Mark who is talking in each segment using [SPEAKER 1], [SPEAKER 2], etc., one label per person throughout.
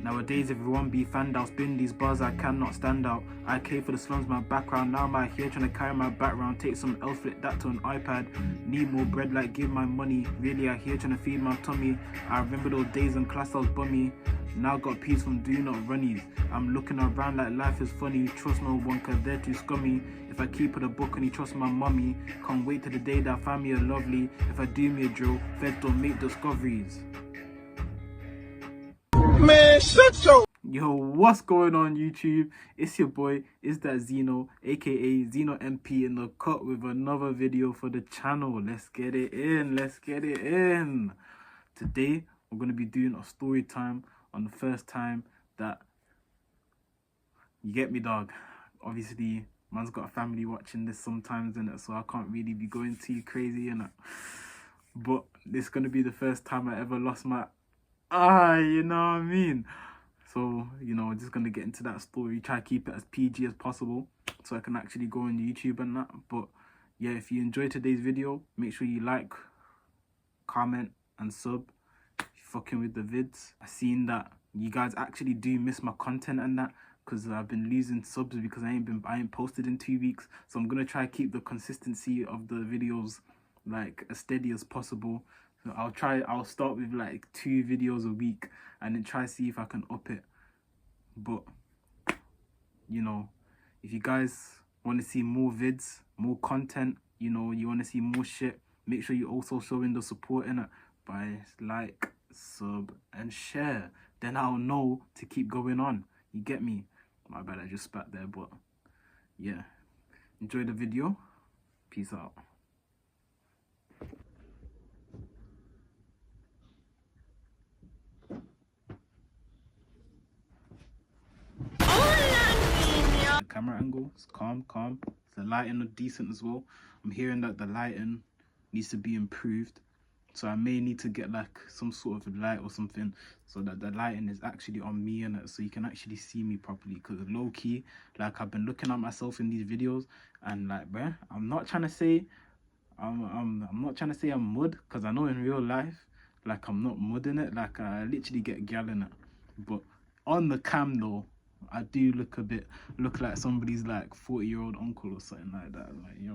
[SPEAKER 1] Nowadays everyone be fanned out, spin these bars, I cannot stand out. I came for the slums, my background, now I'm out here trying to carry my background. Take some else, flip that to an iPad. Need more bread, like give my money. Really out here trying to feed my tummy. I remember those days in class I was bummy. Now got peace from doing not runnies. I'm looking around like life is funny. Trust no one cause they're too scummy. If I keep it a book and he trusts my mummy. Can't wait till the day that I find me a lovely. If I do me a drill, feds don't make discoveries.
[SPEAKER 2] Man, shut your...
[SPEAKER 1] Yo, what's going on YouTube? It's your boy, it's that Zeno, aka Zeno MP in the cut with another video for the channel. Let's get it in. Today, we're going to be doing a story time on the first time that... You get me, dog? Obviously, man's got a family watching this sometimes, innit? So I can't really be going too crazy, innit? But this is going to be the first time I ever lost my... you know what I mean? So, you know, just going to get into that story, try to keep it as PG as possible so I can actually go on YouTube and that. But yeah, if you enjoyed today's video, make sure you like, comment and sub if you're fucking with the vids. I've seen that you guys actually do miss my content and that, because I've been losing subs because I ain't posted in 2 weeks. So I'm going to try to keep the consistency of the videos like as steady as possible. So I'll start with like 2 videos a week and then try to see if I can up it. But you know, if you guys want to see more vids, more content, you know, you want to see more shit, make sure you also showing the support in it by like, sub and share. Then I'll know to keep going on. You get me? My bad, I just spat there, but yeah. Enjoy the video. Peace out. The camera angle is calm. The lighting is decent as well. I'm hearing that the lighting needs to be improved, so I may need to get like some sort of light or something so that the lighting is actually on me and so you can actually see me properly. Because low key, like, I've been looking at myself in these videos and like, bruh, I'm not trying to say I'm not trying to say I'm mud, because I know in real life, like, I'm not mud in it. Like, I literally get gal in it, but on the cam though, I do look like somebody's like 40-year-old uncle or something like that. Like, yo,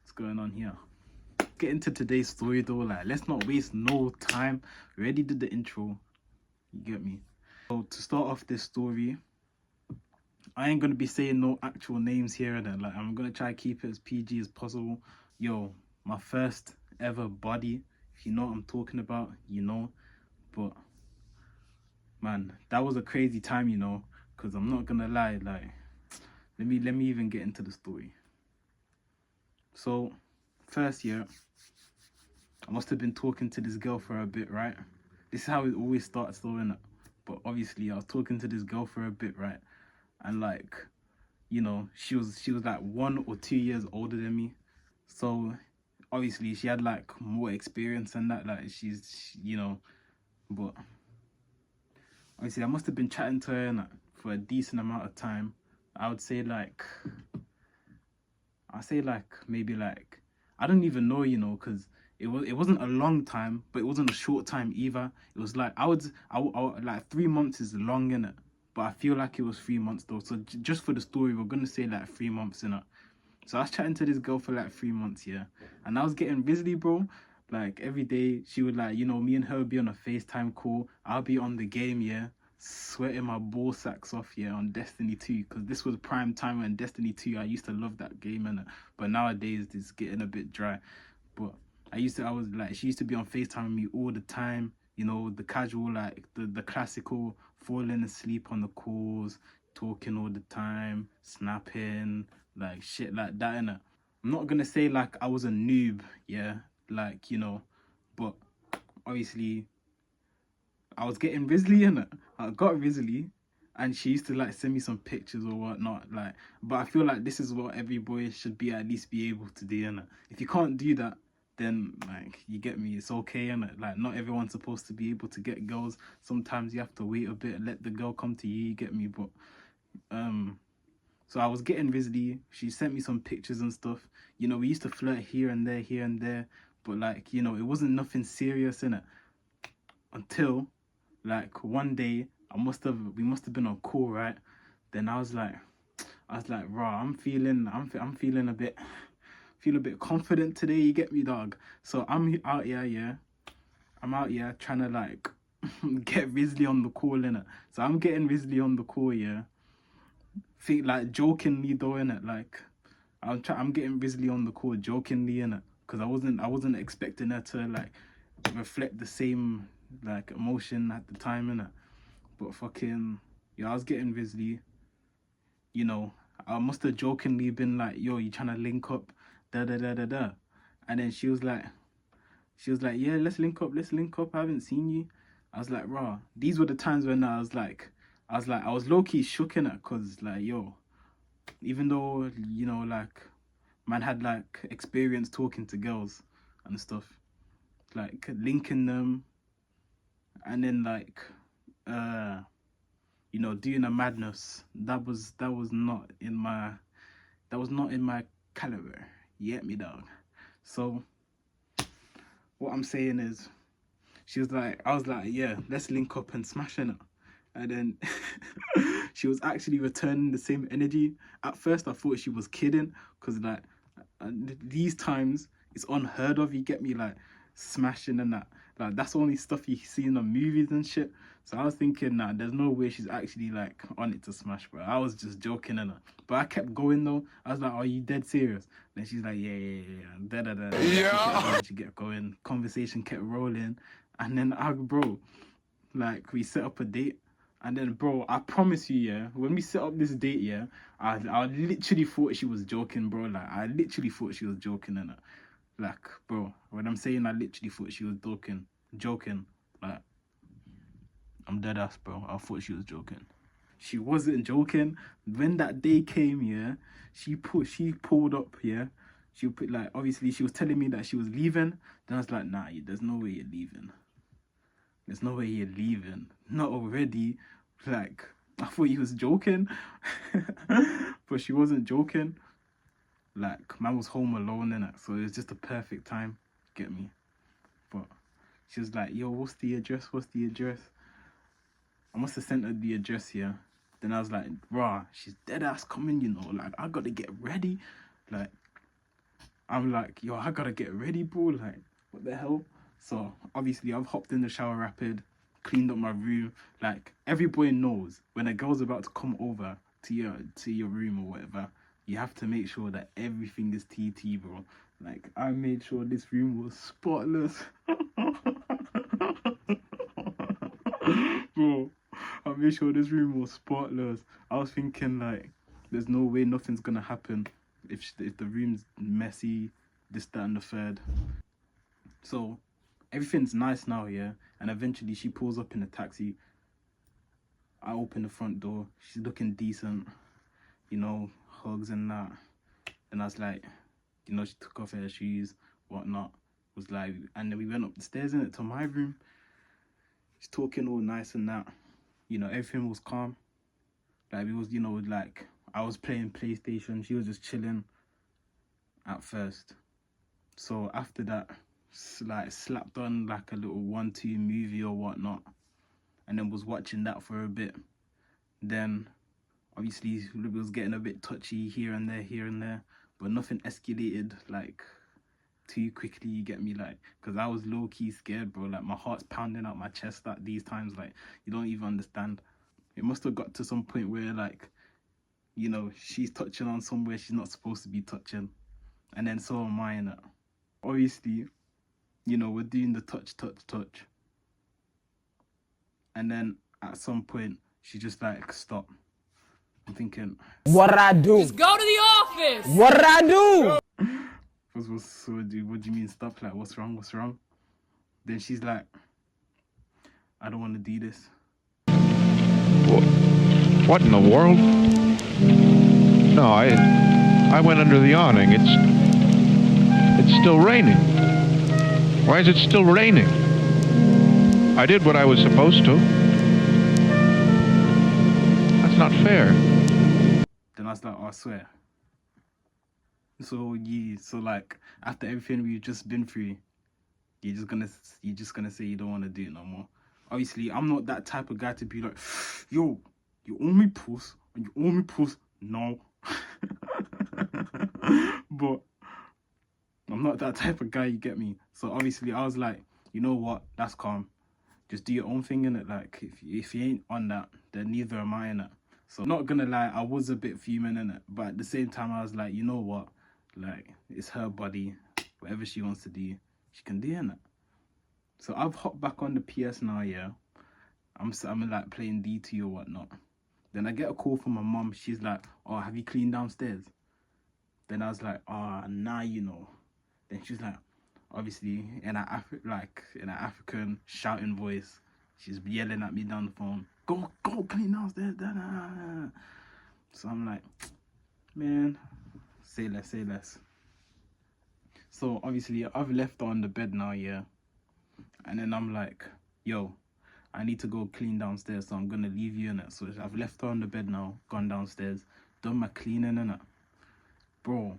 [SPEAKER 1] what's going on here? Get into today's story though. Like, let's not waste no time. We already did the intro, you get me? So to start off this story, I ain't gonna be saying no actual names here and then. Like, I'm gonna try to keep it as PG as possible. Yo, my first ever body, if you know what I'm talking about, you know. But man, that was a crazy time, you know, because I'm not gonna lie. Like, let me even get into the story. So first year, I must have been talking to this girl for a bit, right? This is how it always starts though, innit? But obviously I was talking to this girl for a bit, right? And like, you know, she was like 1 or 2 years older than me. So obviously she had like more experience and that, like you know. But obviously I must have been chatting to her for a decent amount of time. I would say like, maybe like, I don't even know, you know, because it wasn't a long time, but it wasn't a short time either. It was like, I like 3 months is long, innit? But I feel like it was 3 months though. So just for the story, we're gonna say like 3 months, innit? So I was chatting to this girl for like 3 months, yeah, and I was getting busy, bro. Like, every day she would, like, you know, me and her would be on a FaceTime call. I'll be on the game, yeah, sweating my ball sacks off, yeah, on Destiny 2, because this was prime time when Destiny 2, I used to love that game, innit? But nowadays it's getting a bit dry. But she used to be on FaceTime with me all the time, you know, the casual, like the classical falling asleep on the calls, talking all the time, snapping, like shit like that, innit? I'm not gonna say like I was a noob, yeah, like, you know, but obviously I was getting Risley, innit? I got Risley, and she used to like send me some pictures or whatnot, like, but I feel like this is what every boy should at least be able to do, innit? If you can't do that, then, like, you get me, it's okay, innit? Like, not everyone's supposed to be able to get girls. Sometimes you have to wait a bit and let the girl come to you, you get me? But so I was getting Risley. She sent me some pictures and stuff. You know, we used to flirt here and there, but like, you know, it wasn't nothing serious, innit? Until like one day we must have been on call, right? Then I was like, raw, I'm feeling a bit, feel a bit confident today, you get me, dog? So I'm out here, yeah. I'm out here trying to like get Risley on the call, innit? So I'm getting Risley on the call, yeah. Think like jokingly though, innit? Like I'm getting Risley on the call jokingly, innit? Because I wasn't expecting her to like reflect the same like emotion at the time, innit? But fucking yeah, I was getting Risley, you know. I must have jokingly been like, yo, you trying to link up, da da da da da. And then she was like, yeah, let's link up, I haven't seen you. I was like, rah, these were the times when I was low-key shook in it, cause like, yo, even though, you know, like, man had like experience talking to girls and stuff, like linking them, and then like you know, doing a madness, that was not in my caliber. You get me, dog? So what I'm saying is, I was like, yeah, let's link up and smash it. And then she was actually returning the same energy. At first, I thought she was kidding, because like these times it's unheard of. You get me, like smashing and that. Like that's only stuff you see in the movies and shit. So I was thinking, nah, there's no way she's actually like on it to smash, bro. I was just joking and that. But I kept going though. I was like, are you dead serious? Then she's like, yeah. Da da da. Yeah. She kept going. Conversation kept rolling, and then bro, like we set up a date. And then, bro, I promise you, yeah, when we set up this date, yeah, I literally thought she was joking, bro. Like, I literally thought she was joking, and like, bro, when I'm saying I literally thought she was joking, like, I'm dead ass, bro. I thought she was joking. She wasn't joking. When that day came, yeah, she pulled up, yeah. She put like, obviously, she was telling me that she was leaving. Then I was like, nah, there's no way you're leaving. There's no way you're leaving. Not already. Like, I thought he was joking. But she wasn't joking. Like, man was home alone, innit? So it was just a perfect time. Get me? But she was like, yo, what's the address? I must have sent her the address here. Then I was like, rah, she's dead ass coming, you know. Like, I gotta get ready. Like, I'm like, yo, I gotta get ready, bro. Like, what the hell? So obviously I've hopped in the shower rapid, cleaned up my room. Like, every boy knows when a girl's about to come over to your room or whatever, you have to make sure that everything is TT, bro. Like, I made sure this room was spotless. Bro, I made sure this room was spotless. I was thinking like, there's no way nothing's gonna happen if the room's messy, this, that, and the third. So everything's nice now, yeah. And eventually she pulls up in a taxi. I open the front door. She's looking decent, you know, hugs and that. And I was like, you know, she took off her shoes, whatnot. Was like, and then we went up the stairs in it to my room. She's talking all nice and that. You know, everything was calm. Like, it was, you know, like I was playing PlayStation. She was just chilling at first. So after that, like slapped on like a little 1-2 movie or whatnot, and then was watching that for a bit. Then obviously it was getting a bit touchy here and there, but nothing escalated like too quickly, you get me? Like, because I was low-key scared, bro. Like, my heart's pounding out my chest at these times. Like, you don't even understand. It must have got to some point where, like, you know, she's touching on somewhere she's not supposed to be touching, and then so am I, in it. Obviously, you know, we're doing the touch. And then at some point, she just like, stop. I'm thinking,
[SPEAKER 2] what I do?
[SPEAKER 3] Just go to the office!
[SPEAKER 2] What I do?
[SPEAKER 1] What do you mean stop? Like, what's wrong? Then she's like, I don't want to do this.
[SPEAKER 4] What in the world? No, I went under the awning. It's still raining. Why is it still raining? I did what I was supposed to. That's not fair.
[SPEAKER 1] Then I was like, oh, I swear. So like, after everything we've just been through, you're just gonna say you don't want to do it no more. Obviously, I'm not that type of guy to be like, yo, you owe me puss, and you owe me puss. No. But I'm not that type of guy, you get me? So obviously, I was like, you know what? That's calm. Just do your own thing in it. Like, if you ain't on that, then neither am I in it. So not gonna lie, I was a bit fuming in it, but at the same time, I was like, you know what? Like, it's her body. Whatever she wants to do, she can do in it. So I've hopped back on the PS now, yeah. I'm like playing DT or whatnot. Then I get a call from my mum. She's like, oh, have you cleaned downstairs? Then I was like, nah, you know. Then she's like, obviously, in an African shouting voice, she's yelling at me down the phone, go clean downstairs. Da, da, da. So I'm like, man, say less. So obviously, I've left her on the bed now, yeah. And then I'm like, yo, I need to go clean downstairs, so I'm gonna leave you in it. So I've left her on the bed now, gone downstairs, done my cleaning in it. Bro,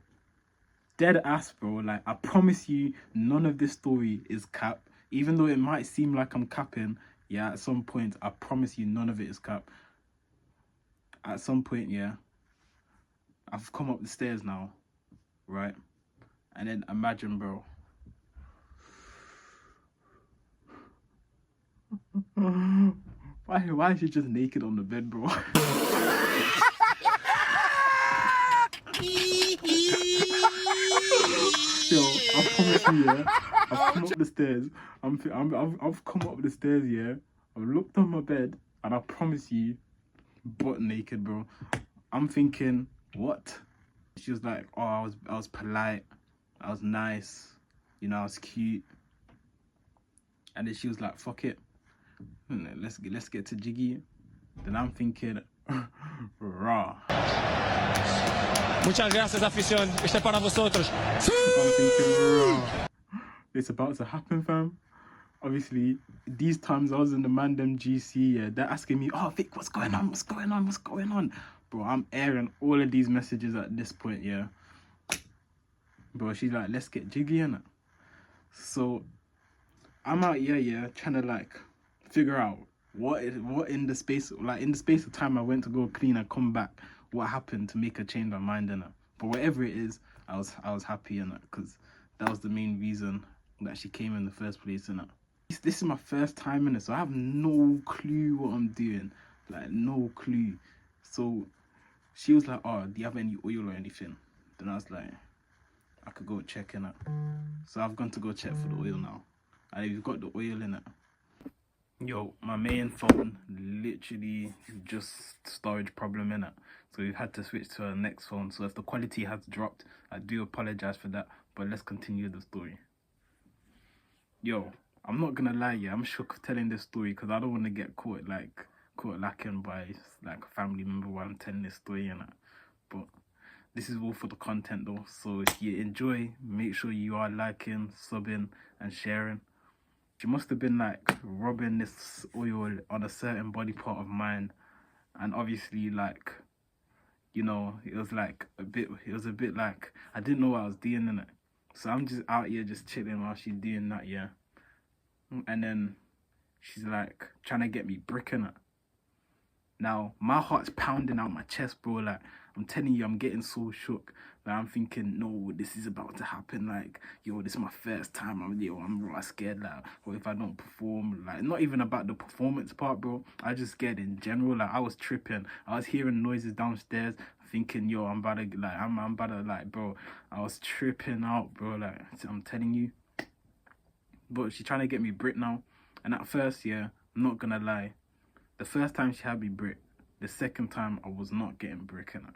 [SPEAKER 1] dead ass, bro. Like, I promise you, none of this story is cap. Even though it might seem like I'm capping, yeah, at some point, I promise you, none of it is cap. At some point, yeah, I've come up the stairs now, right? And then imagine, bro. Why is she just naked on the bed, bro? Yo, I promise you, yeah. I've come up the stairs. I've come up the stairs, yeah. I've looked on my bed, and I promise you, butt naked, bro. I'm thinking, what? She was like, oh, I was polite, I was nice, you know, I was cute. And then she was like, fuck it, let's get to jiggy. Then I'm thinking, raw.
[SPEAKER 2] Muchas gracias, afición. Este para vosotros.
[SPEAKER 1] I'm thinking, raw. It's about to happen, fam. Obviously, these times I was in the Mandem GC, yeah, they're asking me, oh, Vic, what's going on? Bro, I'm airing all of these messages at this point, yeah. Bro, she's like, let's get jiggy, innit? So, I'm out here, yeah, trying to, like, figure out what in the space of time I went to go clean and come back, what happened to make her change her mind, innit? But whatever it is, I was happy, innit? Because that was the main reason that she came in the first place, innit? This is my first time in it, so I have no clue what I'm doing. Like, no clue. So she was like, oh, do you have any oil or anything? Then I was like, I could go check in it. So I've gone to go check for the oil now. And we've got the oil in it. Yo, my main phone literally just storage problem in it. So we've had to switch to our next phone. So if the quality has dropped, I do apologize for that. But let's continue the story. Yo, I'm not gonna lie, yeah, I'm shook telling this story because I don't want to get caught lacking by like a family member while I'm telling this story, innit? But this is all for the content though. So if you enjoy, make sure you are liking, subbing, and sharing. She must have been like rubbing this oil on a certain body part of mine, and obviously, like, you know, it was a bit like I didn't know what I was doing in it. So I'm just out here just chilling while she's doing that, yeah. And then she's like trying to get me bricking it. Now my heart's pounding out my chest, bro. Like, I'm telling you, I'm getting so shook. Like, I'm thinking, no, this is about to happen. Like, yo, this is my first time. I'm really scared. Like, what if I don't perform? Like, not even about the performance part, bro. I just scared in general. Like, I was tripping. I was hearing noises downstairs, thinking, yo, I'm about to, like, bro. I was tripping out, bro. Like, I'm telling you. But she's trying to get me brick now. And at first, yeah, I'm not gonna lie. The first time she had me brick, the second time I was not getting brick in it.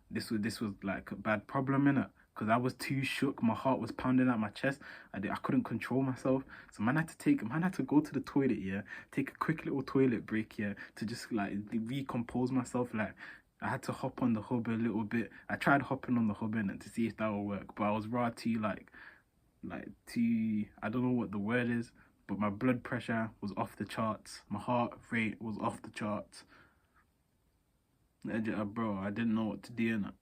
[SPEAKER 1] This was like a bad problem in it. Because I was too shook. My heart was pounding out my chest. I couldn't control myself. So man had to go to the toilet, yeah. Take a quick little toilet break, yeah. To just like recompose myself. Like, I had to hop on the hub a little bit. I tried hopping on the hub in it to see if that would work. But I was rather too I don't know what the word is, but my blood pressure was off the charts. My heart rate was off the charts. Bro, I didn't know what to do in it.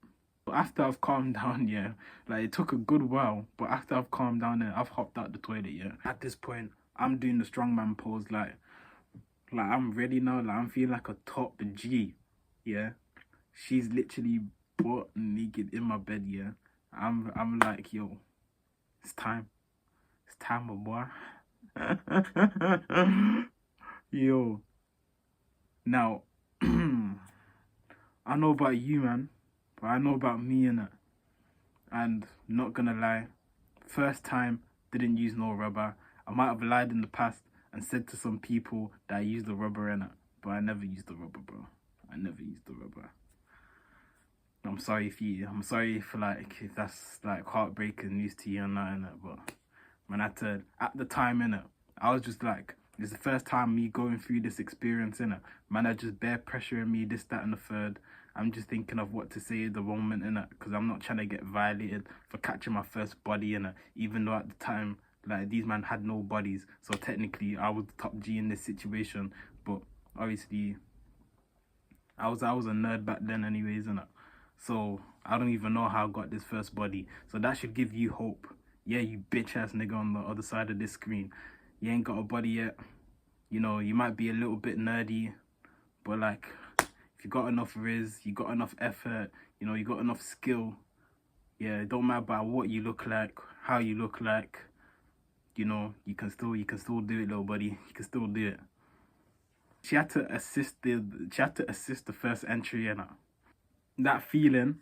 [SPEAKER 1] But after I've calmed down, yeah, like, it took a good while, but after I've calmed down, I've hopped out the toilet, yeah. At this point, I'm doing the strongman pose, like, Like, I'm ready now. Like, I'm feeling like a top G. Yeah. She's literally butt naked in my bed. Yeah. I'm like, yo, it's time. It's time, my boy. Yo. Now, I know about you, man. But I know about me, innit? And not gonna lie, first time didn't use no rubber. I might have lied in the past and said to some people that I used the rubber in it, but I never used the rubber, bro. I never used the rubber. I'm sorry if like if that's like heartbreaking news to you and that, innit? But man, at the time, innit, I was just like, it's the first time me going through this experience, innit? Man, I just bear pressuring me, this, that, and the third. I'm just thinking of what to say at the moment, innit? Because I'm not trying to get violated for catching my first body, innit? Even though at the time, like, these men had no bodies. So technically, I was the top G in this situation. But obviously, I was a nerd back then anyways, innit? So I don't even know how I got this first body. So that should give you hope. Yeah, you bitch-ass nigga on the other side of this screen. You ain't got a body yet. You know, you might be a little bit nerdy. But, like, if you got enough riz, you got enough effort, you know, you got enough skill. Yeah, it don't matter about what you look like, how you look like. You know, you can still do it, little buddy. You can still do it. She had to assist the first entry, and that feeling,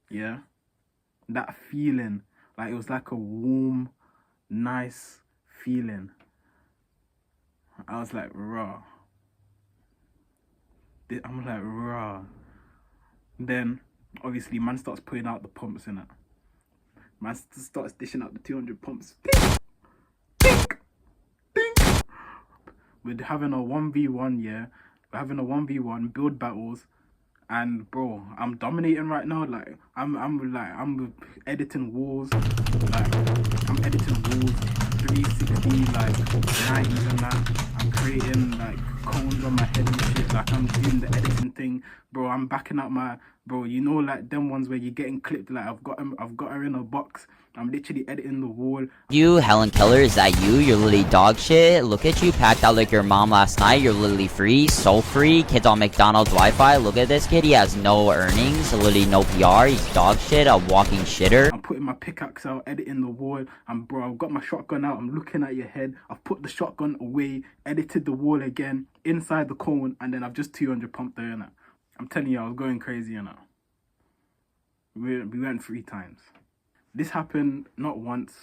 [SPEAKER 1] yeah, that feeling, like it was like a warm, nice feeling. I was like, raw. I'm like, raw. Then, obviously, man starts putting out the pumps, in it. Man starts dishing out the 200 pumps. Ding! Ding! Ding! We're having a 1v1, yeah? We're having a 1v1, build battles. And, bro, I'm dominating right now. Like, I'm editing walls. Like, I'm editing walls, 360, like, 90s and that. I'm creating, like, cones on my head and shit. Like, I'm doing the editing thing. Bro, I'm backing up my... Bro, you know, like, them ones where you're getting clipped. Like, I've got her in a box. I'm literally editing the wall.
[SPEAKER 3] You, Helen Keller, is that you? You're literally dog shit. Look at you, packed out like your mom last night. You're literally free, so free. Kid's on McDonald's Wi-Fi. Look at this kid. He has no earnings, literally no PR. He's dog shit, a walking shitter.
[SPEAKER 1] I'm putting my pickaxe out, editing the wall. Bro, I've got my shotgun out. I'm looking at your head. I've put the shotgun away, edited the wall again, inside the cone, and then I've just 200 pumped there, innit? I'm telling you, I was going crazy, innit? We went 3 times. This happened not once,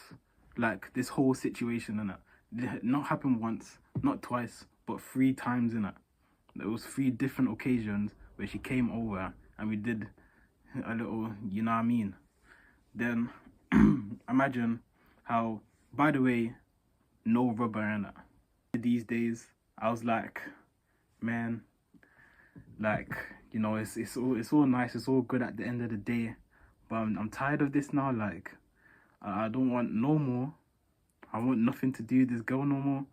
[SPEAKER 1] like this whole situation, innit? Not happened once, not twice, but 3 times, innit? There was 3 different occasions where she came over and we did a little, you know what I mean? Then imagine how, by the way, no rubber, innit? These days, I was like, man, like, you know, it's all nice, it's all good at the end of the day. But I'm tired of this now. Like, I don't want no more. I want nothing to do with this girl no more.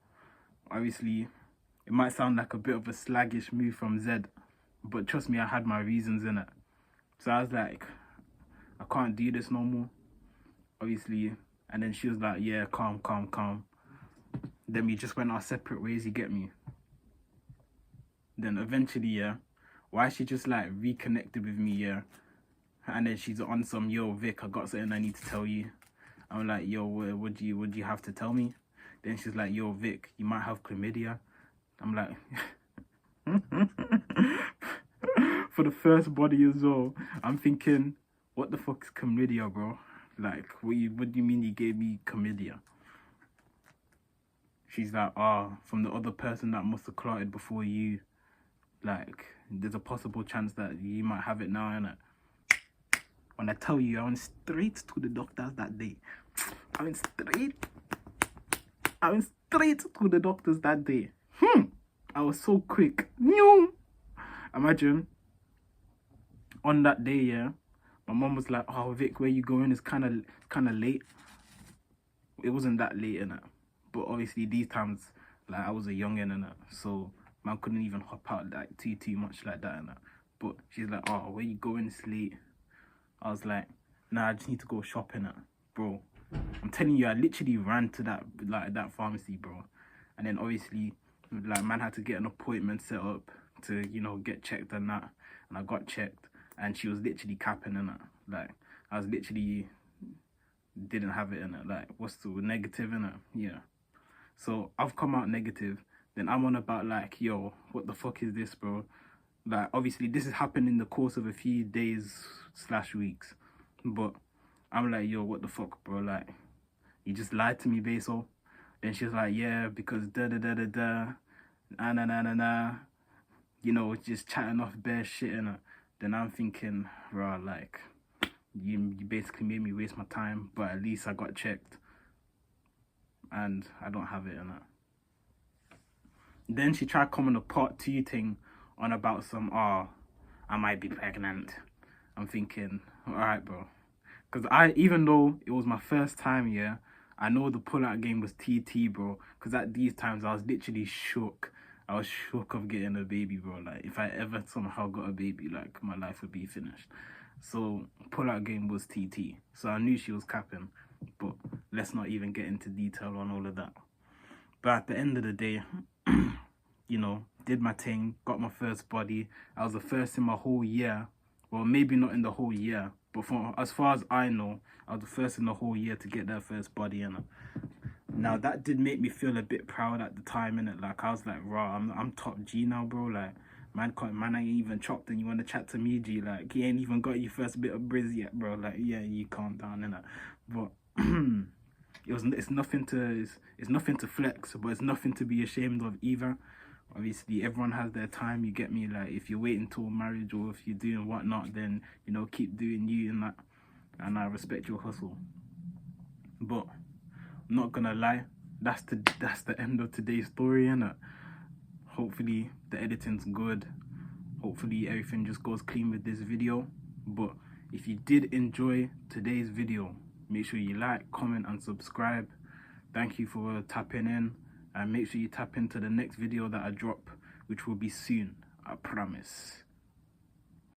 [SPEAKER 1] Obviously, it might sound like a bit of a slaggish move from Zed, but trust me, I had my reasons in it. So I was like, I can't do this no more. Obviously, and then she was like, yeah, calm. Then we just went our separate ways, you get me? Then eventually, yeah, why she just like reconnected with me, yeah? And then she's on some, yo, Vic, I got something I need to tell you. I'm like, yo, what do you have to tell me? Then she's like, yo, Vic, you might have chlamydia. I'm like, for the first body as well, I'm thinking, what the fuck is chlamydia, bro? Like, what do you mean you gave me chlamydia? She's like, from the other person that must have clotted before you. Like, there's a possible chance that you might have it now, innit? When I tell you, I went straight to the doctors that day. I went straight to the doctors that day. I was so quick. Imagine, on that day, yeah, my mom was like, oh, Vic, where you going? It's kind of late. It wasn't that late, innit? But obviously, these times, like, I was a youngin', innit? So, man couldn't even hop out, like, too much like that, innit? But she's like, oh, where you going? It's late. I was like, nah, I just need to go shopping, bro. I'm telling you, I literally ran to that pharmacy, bro. And then obviously Like, man had to get an appointment set up to, you know, get checked and that. And I got checked, and she was literally capping in it. Like, I was literally didn't have it in it. Like, what's the negative in it? Yeah. So I've come out negative. Then I'm on about like, yo, what the fuck is this, bro? Like, obviously this has happened in the course of a few days / weeks, but I'm like, yo, what the fuck, bro? Like, you just lied to me, Basil. Then she's like, yeah, because da da da da da, na na na na, you know, just chatting off bare shit in it. Then I'm thinking, rah, like, you basically made me waste my time, but at least I got checked, and I don't have it in it. Then she tried coming a part 2 thing on about some, I might be pregnant. I'm thinking, alright, bro. Because even though it was my first time, yeah, I know the pull-out game was TT, bro. Because at these times, I was literally shook. I was shook of getting a baby, bro. Like, if I ever somehow got a baby, like, my life would be finished. So, pull-out game was TT. So, I knew she was capping. But let's not even get into detail on all of that. But at the end of the day, you know, did my thing, got my first body. I was the first in my whole year. Well, maybe not in the whole year, but as far as I know, I was the first in the whole year to get that first body in it. Now, that did make me feel a bit proud at the time, innit? Like, I was like, raw, I'm top G now, bro. Like, man ain't even chopped, and you want to chat to me, G. Like, he ain't even got your first bit of brizz yet, bro. Like, yeah, you calm down, innit? But it's nothing to flex, but it's nothing to be ashamed of either. Obviously, everyone has their time, you get me? Like, if you're waiting till marriage, or if you're doing whatnot, then, you know, keep doing you and that. And I respect your hustle. But I'm not gonna lie, that's the end of today's story, innit? Hopefully the editing's good. Hopefully everything just goes clean with this video. But if you did enjoy today's video, make sure you like, comment and subscribe. Thank you for tapping in, and make sure you tap into the next video that I drop, which will be soon, I promise.